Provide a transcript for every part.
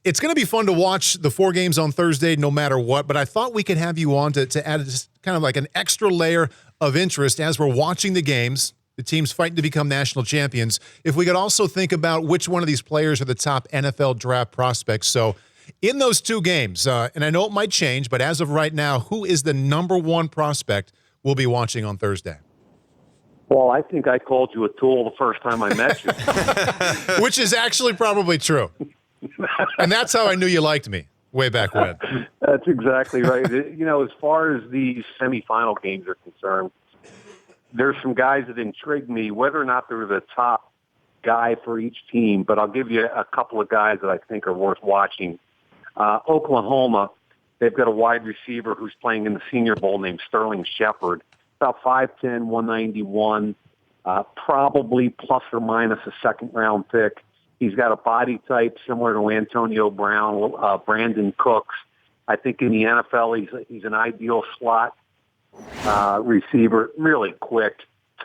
It's going to be fun to watch the 4 games on Thursday no matter what, but I thought we could have you on to add just kind of like an extra layer of interest as we're watching the games, the teams fighting to become national champions. If we could also think about which one of these players are the top NFL draft prospects. So in those 2 games, and I know it might change, but as of right now, who is the number 1 prospect we'll be watching on Thursday? Well, I think I called you a tool the first time I met you. Which is actually probably true. And that's how I knew you liked me way back when. That's exactly right. As far as these semifinal games are concerned, there's some guys that intrigue me, whether or not they're the top guy for each team, but I'll give you a couple of guys that I think are worth watching. Oklahoma, they've got a wide receiver who's playing in the Senior Bowl named Sterling Shepard, about 5'10", 191, probably plus or minus a second-round pick. He's got a body type similar to Antonio Brown, Brandon Cooks. I think in the NFL, he's an ideal slot receiver, really quick,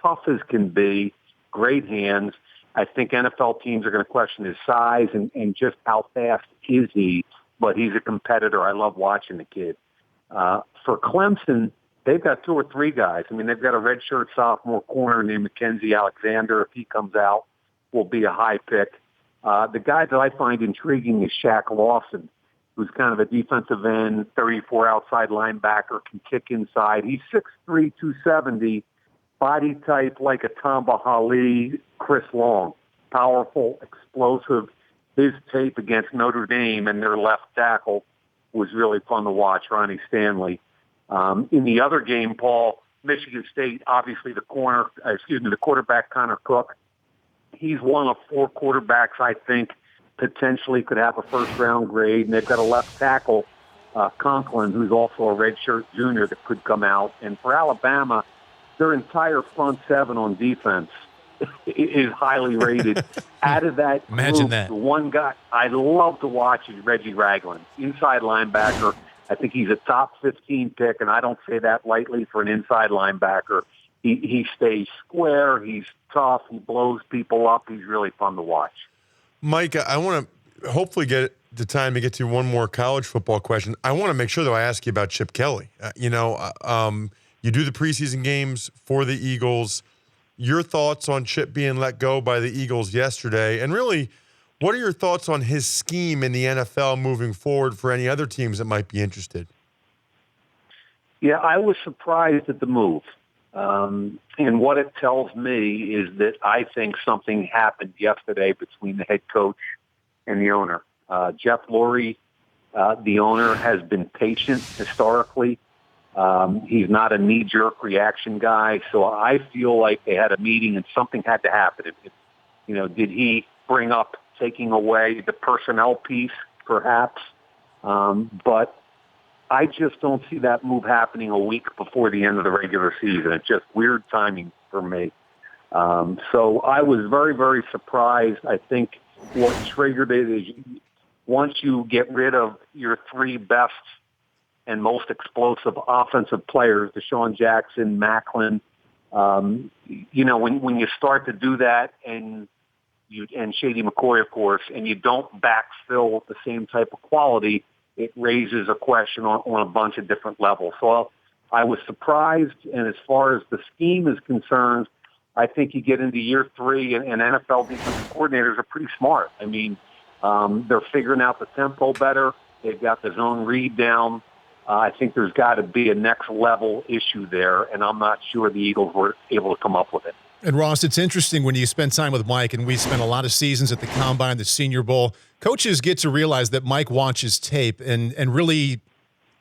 tough as can be, great hands. I think NFL teams are going to question his size and just how fast is he, but he's a competitor. I love watching the kid. For Clemson, they've got 2 or 3 guys. I mean, they've got a redshirt sophomore corner named Mackenzie Alexander. If he comes out, will be a high pick. The guy that I find intriguing is Shaq Lawson, who's kind of a defensive end, 34 outside linebacker, can kick inside. He's 6'3", 270, body type like a Tamba Hali, Chris Long, powerful, explosive. His tape against Notre Dame and their left tackle was really fun to watch, Ronnie Stanley. In the other game, Paul, Michigan State, obviously the quarterback Connor Cook. He's one of 4 quarterbacks I think potentially could have a first-round grade, and they've got a left tackle, Conklin, who's also a redshirt junior that could come out. And for Alabama, their entire front 7 on defense is highly rated. Out of that group, the one guy I love to watch is Reggie Ragland, inside linebacker. I think he's a top 15 pick, and I don't say that lightly for an inside linebacker. He stays square. He's tough. He blows people up. He's really fun to watch. Mike, I want to hopefully get the time to get to one more college football question. I want to make sure that I ask you about Chip Kelly. You do the preseason games for the Eagles. Your thoughts on Chip being let go by the Eagles yesterday, and really, what are your thoughts on his scheme in the NFL moving forward for any other teams that might be interested? Yeah, I was surprised at the move. And what it tells me is that I think something happened yesterday between the head coach and the owner. Jeff Lurie, the owner, has been patient historically. He's not a knee-jerk reaction guy, so I feel like they had a meeting and something had to happen. Did he bring up taking away the personnel piece, perhaps? But I just don't see that move happening a week before the end of the regular season. It's just weird timing for me. So I was very, very surprised. I think what triggered it is once you get rid of your 3 best and most explosive offensive players, Deshaun Jackson, Macklin, when you start to do that and Shady McCoy, of course, and you don't backfill with the same type of quality, it raises a question on a bunch of different levels. So I was surprised, and as far as the scheme is concerned, I think you get into year 3, and NFL defensive coordinators are pretty smart. I mean, they're figuring out the tempo better. They've got the zone read down. I think there's got to be a next-level issue there, and I'm not sure the Eagles were able to come up with it. And, Ross, it's interesting when you spend time with Mike, and we spent a lot of seasons at the Combine, the Senior Bowl. Coaches get to realize that Mike watches tape and really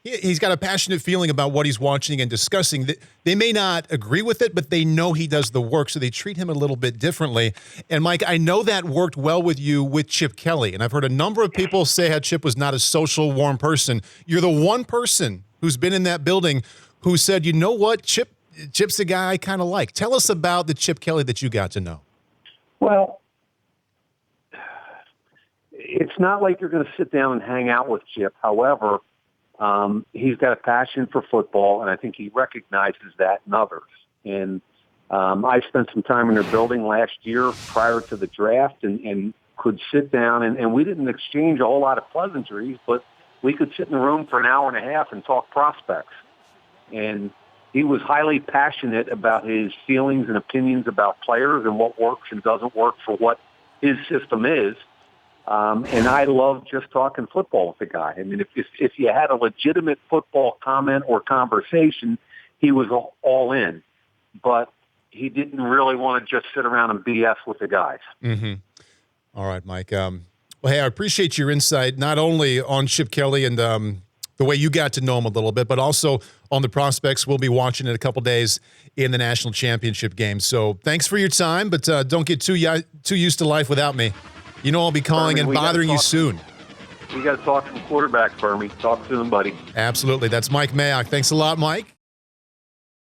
he's got a passionate feeling about what he's watching and discussing. They may not agree with it, but they know he does the work, so they treat him a little bit differently. And, Mike, I know that worked well with you with Chip Kelly, and I've heard a number of people say how Chip was not a social, warm person. You're the one person who's been in that building who said, you know what, Chip's a guy I kind of like. Tell us about the Chip Kelly that you got to know. Well, it's not like you're going to sit down and hang out with Chip. However, he's got a passion for football, and I think he recognizes that in others. And I spent some time in their building last year prior to the draft, and could sit down, and we didn't exchange a whole lot of pleasantries, but we could sit in a room for an hour and a half and talk prospects. And he was highly passionate about his feelings and opinions about players and what works and doesn't work for what his system is. And I love just talking football with the guy. I mean, if you had a legitimate football comment or conversation, he was all in. But he didn't really want to just sit around and BS with the guys. Mm-hmm. All right, Mike. Well, hey, I appreciate your insight, not only on Chip Kelly and the way you got to know him a little bit, but also on the prospects we'll be watching in a couple days in the national championship game. So thanks for your time, but don't get too used to life without me. You know I'll be calling and bothering you soon. We got to talk some quarterback, Fermi. Talk to him, buddy. Absolutely. That's Mike Mayock. Thanks a lot, Mike.